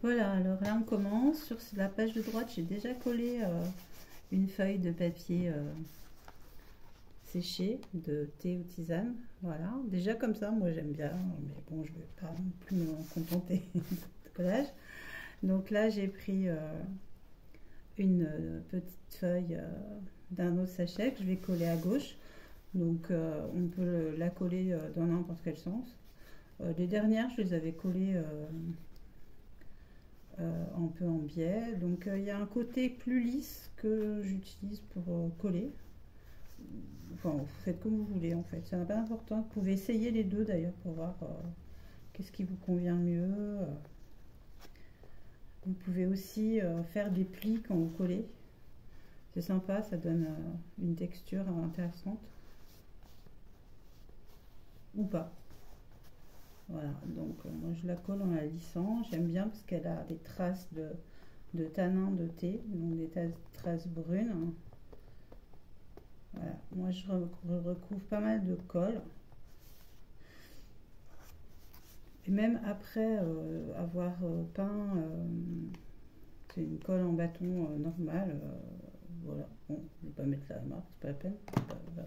Voilà, alors là on commence. Sur la page de droite, j'ai déjà collé une feuille de papier séché de thé ou tisane. Voilà, déjà comme ça, moi j'aime bien, mais bon, je ne vais pas non plus me contenter de collage. Donc là, j'ai pris une petite feuille d'un autre sachet que je vais coller à gauche. Donc on peut la coller dans n'importe quel sens. Les dernières, je les avais collées un peu en biais. Donc il y a un côté plus lisse que j'utilise pour coller. Enfin, vous faites comme vous voulez en fait, ça n'a pas d'importance. Vous pouvez essayer les deux d'ailleurs pour voir qu'est-ce qui vous convient mieux. Vous pouvez aussi faire des plis quand vous collez. C'est sympa, ça donne une texture intéressante. Ou pas. Voilà, donc moi je la colle en la lissant. J'aime bien parce qu'elle a des traces de tanin de thé, donc des traces brunes. Voilà, moi je recouvre pas mal de colle. Et même après avoir peint, c'est une colle en bâton normale. Voilà, bon, je ne vais pas mettre la marque, c'est pas la peine.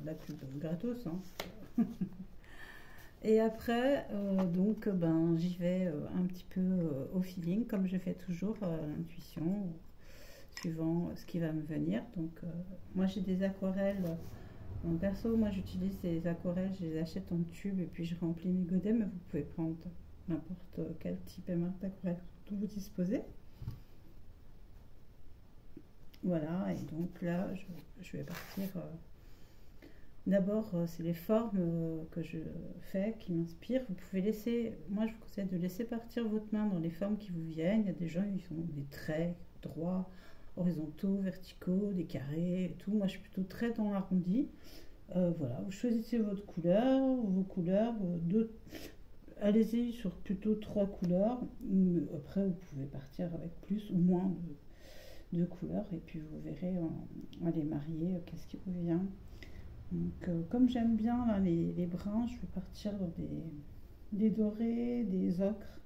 La pub gratos, hein. Et après, donc, ben, j'y vais un petit peu au feeling, comme je fais toujours, l'intuition, suivant ce qui va me venir. Donc, moi, j'ai des aquarelles. En perso, moi, j'utilise ces aquarelles, je les achète en tube et puis je remplis mes godets, mais vous pouvez prendre n'importe quel type et marque d'aquarelle dont vous disposez. Voilà, et donc là, je vais partir... D'abord, c'est les formes que je fais qui m'inspirent. Vous pouvez laisser, moi je vous conseille de laisser partir votre main dans les formes qui vous viennent. Il y a des gens qui font des traits droits, horizontaux, verticaux, des carrés et tout. Moi je suis plutôt très dans l'arrondi. Voilà, vous choisissez votre couleur, vos couleurs. Allez-y sur plutôt 3 couleurs. Après, vous pouvez partir avec plus ou moins de couleurs et puis vous verrez à les marier, qu'est-ce qui vous vient. Donc, comme j'aime bien là, les bruns, je vais partir dans des dorés, des ocres.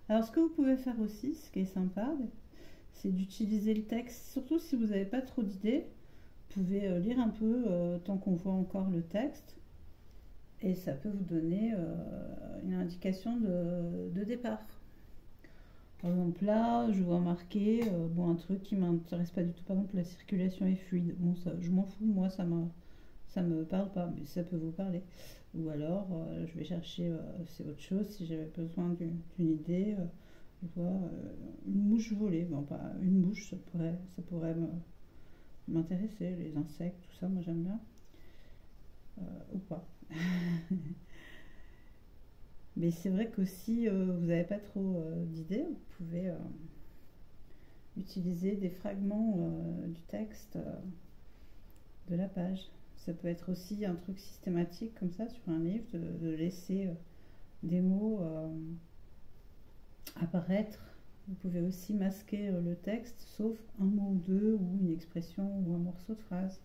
Alors, ce que vous pouvez faire aussi, ce qui est sympa, c'est d'utiliser le texte, surtout si vous n'avez pas trop d'idées. Vous pouvez lire un peu tant qu'on voit encore le texte. Et ça peut vous donner une indication de départ. Par exemple, là, je vois marqué bon, un truc qui m'intéresse pas du tout. Par exemple, la circulation est fluide. Bon, ça, je m'en fous. Moi, ça me parle pas, mais ça peut vous parler. Ou alors, je vais chercher, c'est autre chose. Si j'avais besoin d'une idée, je vois une mouche volée. Bon, pas une mouche, ça pourrait m'intéresser. Les insectes, tout ça, moi j'aime bien. Ou pas. Mais c'est vrai que si vous n'avez pas trop d'idées, vous pouvez utiliser des fragments du texte de la page. Ça peut être aussi un truc systématique comme ça sur un livre, de laisser des mots apparaître. Vous pouvez aussi masquer le texte, sauf un mot ou deux, ou une expression, ou un morceau de phrase.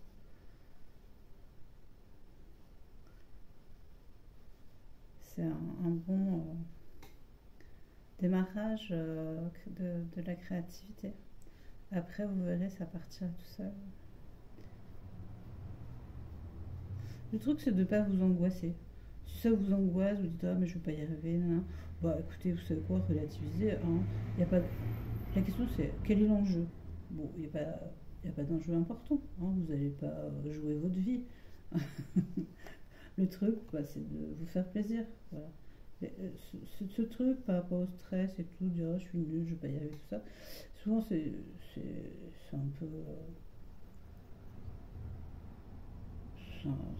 C'est un bon démarrage de la créativité. Après, vous verrez, ça partira tout seul. Le truc, c'est de ne pas vous angoisser. Si ça vous angoisse, vous dites ah mais je vais pas y arriver, nan. Bah écoutez, vous savez quoi, relativiser. Hein. Y a pas... La question c'est quel est l'enjeu. Bon, il n'y a pas d'enjeu important. Hein. Vous n'allez pas jouer votre vie. Le truc, bah, c'est de vous faire plaisir. Voilà. Ce truc par rapport au stress et tout, dire oh, je suis nulle, je vais pas y arriver, tout ça. Souvent, c'est un peu.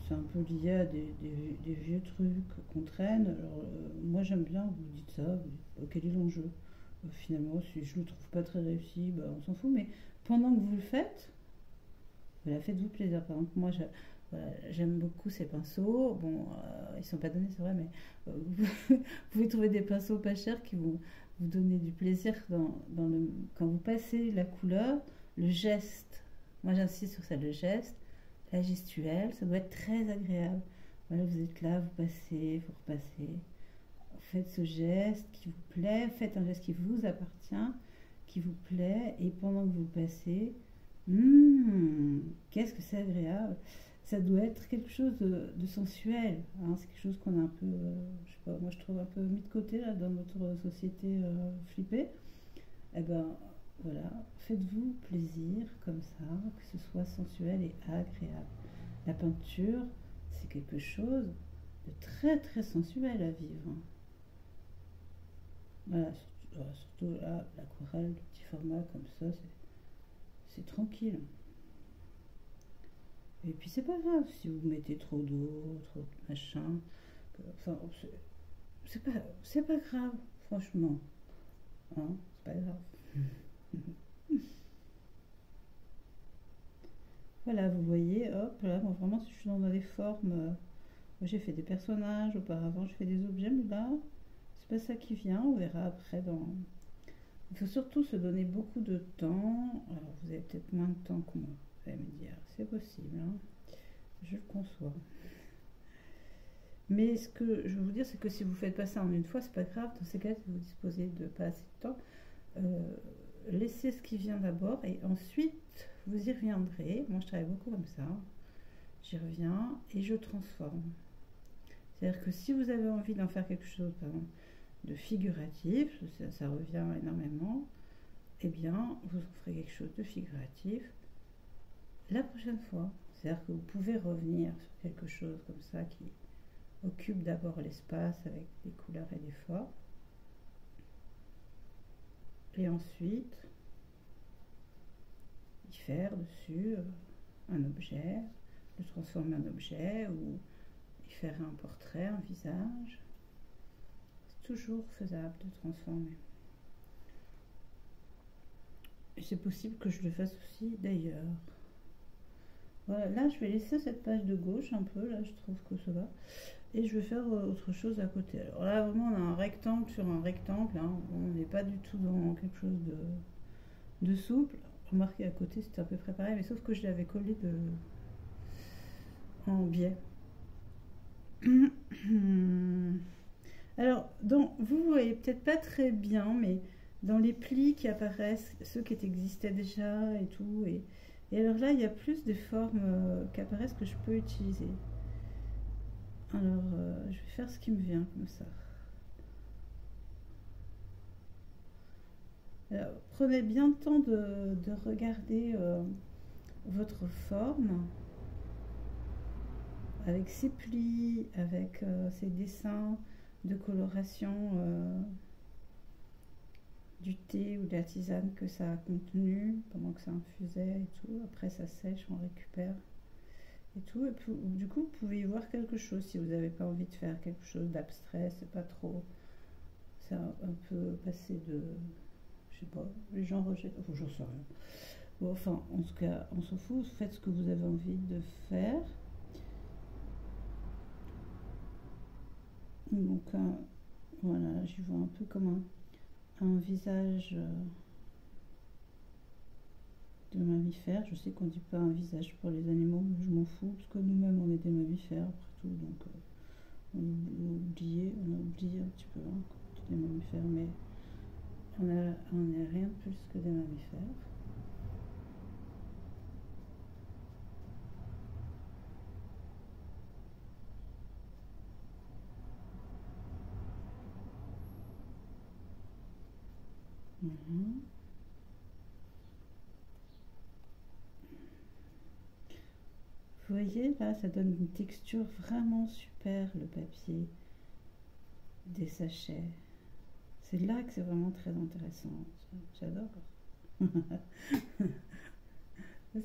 C'est un peu lié à des vieux trucs qu'on traîne. Alors, moi, j'aime bien, vous dites ça, vous dites, oh, quel est l'enjeu finalement, si je le trouve pas très réussi, bah, on s'en fout. Mais pendant que vous le faites, voilà, faites-vous plaisir. Par exemple, moi, voilà, j'aime beaucoup ces pinceaux. Bon, ils sont pas donnés, c'est vrai, mais vous pouvez trouver des pinceaux pas chers qui vont vous donner du plaisir quand vous passez la couleur, le geste. Moi, j'insiste sur ça, le geste, la gestuelle, ça doit être très agréable. Voilà, vous êtes là, vous passez, vous repassez. Faites ce geste qui vous plaît, faites un geste qui vous appartient, qui vous plaît, et pendant que vous le passez, qu'est-ce que c'est agréable. Ça doit être quelque chose de sensuel, hein. C'est quelque chose qu'on a un peu, je sais pas, moi je trouve un peu mis de côté là, dans notre société flippée. Eh ben voilà, faites-vous plaisir comme ça, que ce soit sensuel et agréable. La peinture, c'est quelque chose de très très sensuel à vivre, hein. Voilà, surtout là, l'aquarelle, le petit format comme ça, c'est tranquille. Et puis c'est pas grave si vous mettez trop d'eau, trop de machin. Enfin, c'est pas grave, franchement. Hein, c'est pas grave. Voilà, vous voyez, hop, là, moi vraiment, si je suis dans des formes. J'ai fait des personnages auparavant, je fais des objets, mais là, c'est pas ça qui vient. On verra après dans. Il faut surtout se donner beaucoup de temps. Alors, vous avez peut-être moins de temps que moi. Vous allez me dire, c'est possible, hein. Je le conçois. Mais ce que je veux vous dire, c'est que si vous faites pas ça en une fois, c'est pas grave. Dans ces cas, si vous disposez de pas assez de temps, laissez ce qui vient d'abord et ensuite vous y reviendrez. Moi, je travaille beaucoup comme ça. J'y reviens et je transforme. C'est-à-dire que si vous avez envie d'en faire quelque chose, par exemple, de figuratif, ça revient énormément, eh bien, vous en ferez quelque chose de figuratif la prochaine fois. C'est-à-dire que vous pouvez revenir sur quelque chose comme ça qui occupe d'abord l'espace avec des couleurs et des formes. Et ensuite, y faire dessus un objet, le transformer en objet ou y faire un portrait, un visage. C'est toujours faisable de transformer. Et c'est possible que je le fasse aussi d'ailleurs. Voilà, là je vais laisser cette page de gauche un peu, là je trouve que ça va. Et je vais faire autre chose à côté. Alors là vraiment on a un rectangle sur un rectangle, hein. On n'est pas du tout dans quelque chose de souple. Remarquez à côté c'était à peu près pareil, mais sauf que je l'avais collé en biais. Alors, vous voyez peut-être pas très bien, mais dans les plis qui apparaissent, ceux qui existaient déjà et tout, et alors là, il y a plus de formes qui apparaissent que je peux utiliser. Alors, je vais faire ce qui me vient comme ça. Alors, prenez bien le temps de regarder votre forme avec ses plis, avec ses dessins de coloration du thé ou de la tisane que ça a contenu pendant que ça infusait et tout. Après ça sèche, on récupère et tout. Et puis, du coup, vous pouvez y voir quelque chose si vous n'avez pas envie de faire quelque chose d'abstrait, c'est pas trop. C'est un peu passé de. Je sais pas, les gens rejettent. Enfin, j'en sais rien. Bon, enfin, en tout cas, on s'en fout, faites ce que vous avez envie de faire. Donc, voilà, j'y vois un peu comme un visage de mammifère. Je sais qu'on dit pas un visage pour les animaux, mais je m'en fous, parce que nous-mêmes on est des mammifères après tout, donc on a oublié un petit peu, hein, quand on est des mammifères, mais on n'est rien de plus que des mammifères. Mmh. Vous voyez là, ça donne une texture vraiment super, le papier des sachets. C'est là que c'est vraiment très intéressant. J'adore.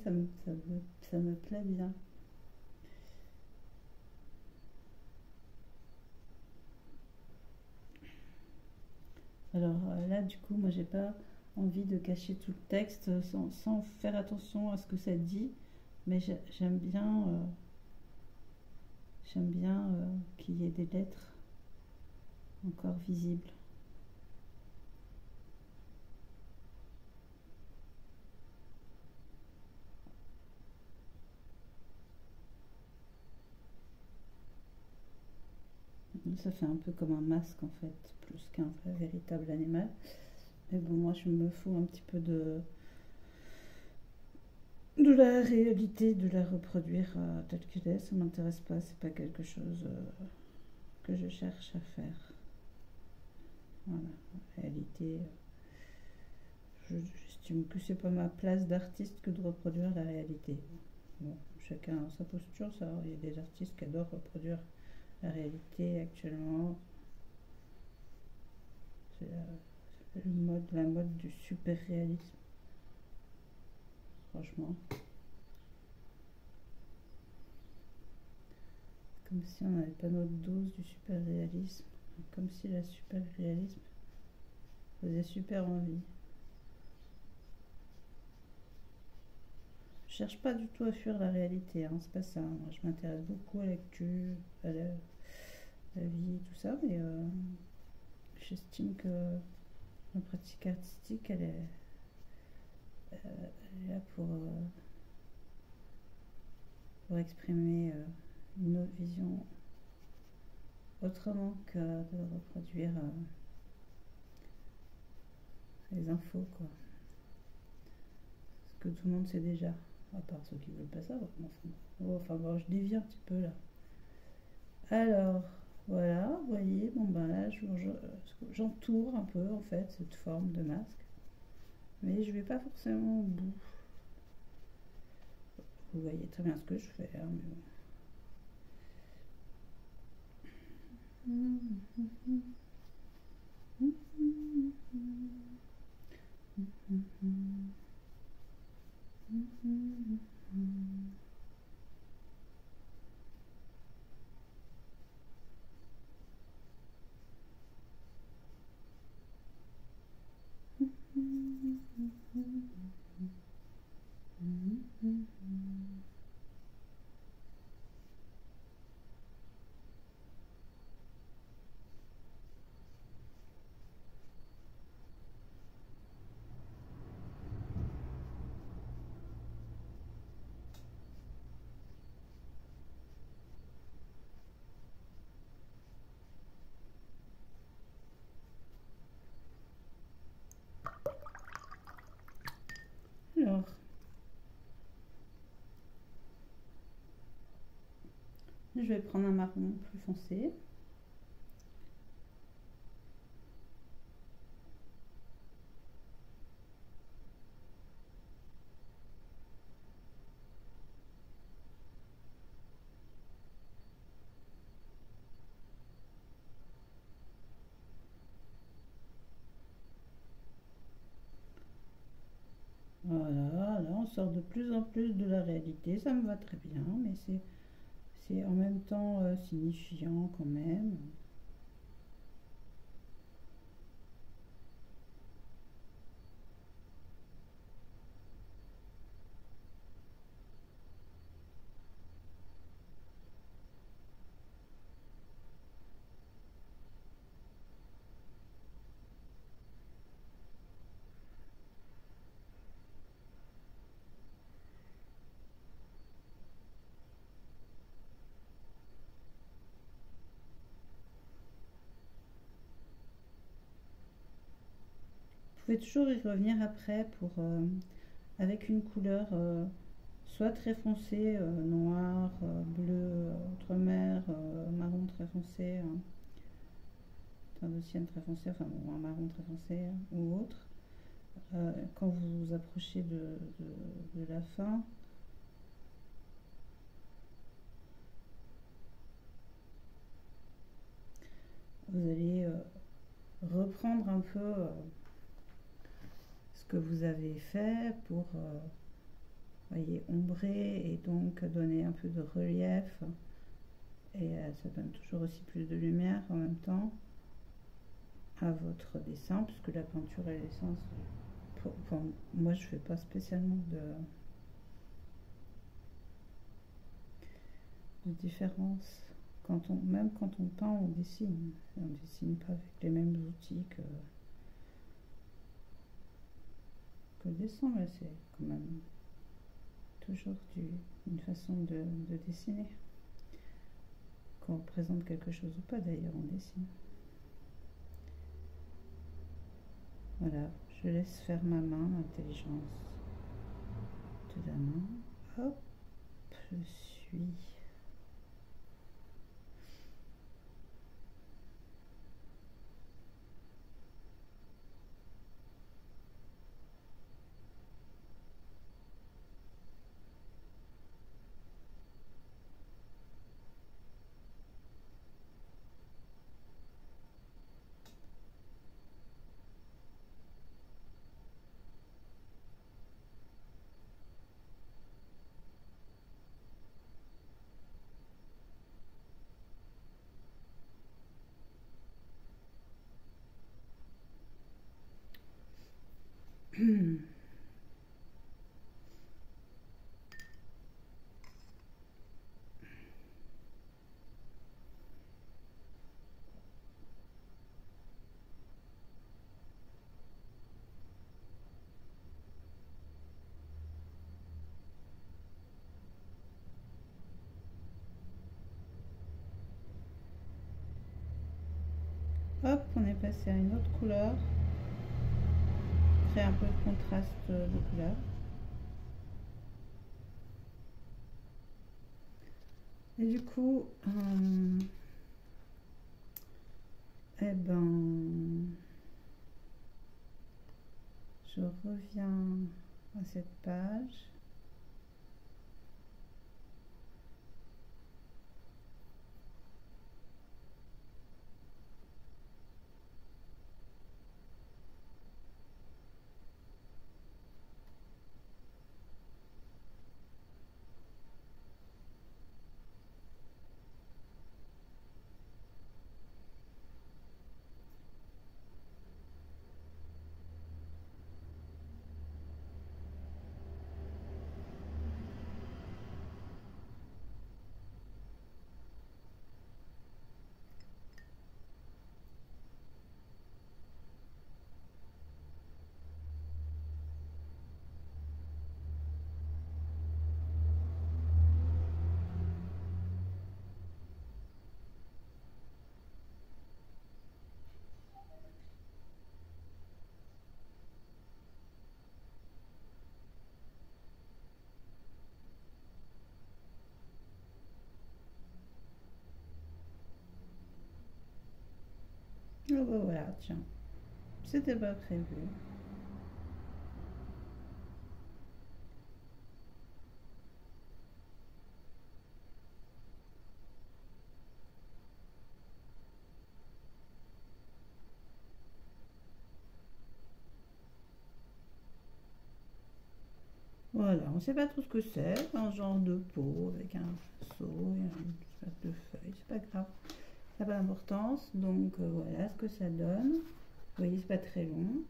Ça me plaît bien. Alors là, du coup, moi, j'ai pas envie de cacher tout le texte sans faire attention à ce que ça dit, mais j'aime bien qu'il y ait des lettres encore visibles. Ça fait un peu comme un masque en fait, plus qu'un véritable animal. Mais bon, moi je me fous un petit peu de la réalité, de la reproduire telle qu'elle est. Ça m'intéresse pas, c'est pas quelque chose que je cherche à faire. Voilà, en réalité, j'estime que c'est pas ma place d'artiste que de reproduire la réalité. Bon, chacun a sa posture, ça. Il y a des artistes qui adorent reproduire la réalité actuellement. C'est la mode du super réalisme, franchement. Comme si on n'avait pas notre dose du super réalisme. Comme si la super réalisme faisait super envie. Je cherche pas du tout à fuir la réalité, hein, c'est pas ça. Moi, je m'intéresse beaucoup à l'actu, à la vie, tout ça, mais j'estime que la pratique artistique, elle est là pour exprimer une autre vision autrement que de reproduire les infos, quoi. Ce que tout le monde sait déjà, à part ceux qui veulent pas savoir. Enfin bon, je dévie un petit peu là. Alors, voilà, vous voyez, bon ben là, j'entoure un peu en fait cette forme de masque, mais je vais pas forcément au bout. Vous voyez très bien ce que je fais, hein, mais bon. Alors, je vais prendre un marron plus foncé. Voilà, là on sort de plus en plus de la réalité, ça me va très bien, mais c'est en même temps signifiant quand même. Vous pouvez toujours y revenir après avec une couleur soit très foncée, noir, bleu, outre-mer, marron très foncé, teint de sienne très foncé, enfin bon, un marron très foncé ou autre. Quand vous vous approchez de la fin, vous allez reprendre un peu ce que vous avez fait pour voyez, ombrer et donc donner un peu de relief. Et ça donne toujours aussi plus de lumière en même temps à votre dessin, puisque la peinture et l'essence, moi je fais pas spécialement de différence. Même quand on peint, on dessine. On dessine pas avec les mêmes outils que le dessin, mais c'est quand même toujours une façon de dessiner. qu'on représente quelque chose ou pas d'ailleurs, on dessine. Voilà, je laisse faire ma main, l'intelligence de la main. Hop, je suis. Hop, on est passé à une autre couleur. Créer un peu de contraste de couleurs. Et du coup, eh ben, je reviens à cette page. Oh bah voilà, tiens, c'était pas prévu. Voilà, on sait pas trop ce que c'est, un genre de pot avec un seau et une espèce de feuille, c'est pas grave, ça n'a pas d'importance. Donc voilà ce que ça donne. Vous voyez, c'est pas très long.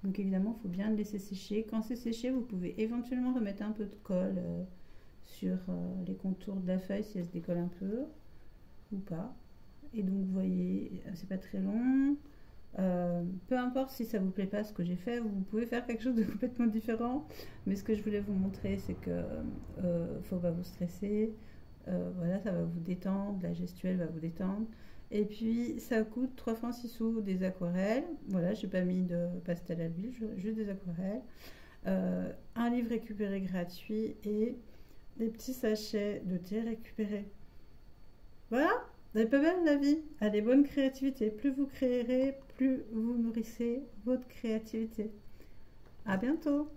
Donc évidemment, il faut bien le laisser sécher. Quand c'est séché, vous pouvez éventuellement remettre un peu de colle sur les contours de la feuille si elle se décolle un peu ou pas. Et donc vous voyez, c'est pas très long. Peu importe si ça vous plaît pas ce que j'ai fait, vous pouvez faire quelque chose de complètement différent. Mais ce que je voulais vous montrer, c'est que faut pas vous stresser. Voilà, ça va vous détendre, la gestuelle va vous détendre. Et puis ça coûte 3 francs 6 sous des aquarelles. Voilà, j'ai pas mis de pastel à l'huile, juste des aquarelles. Un livre récupéré gratuit et des petits sachets de thé récupérés. Voilà, vous n'avez pas belle la vie. Allez, bonne créativité. Plus vous créerez, plus vous nourrissez votre créativité. À bientôt.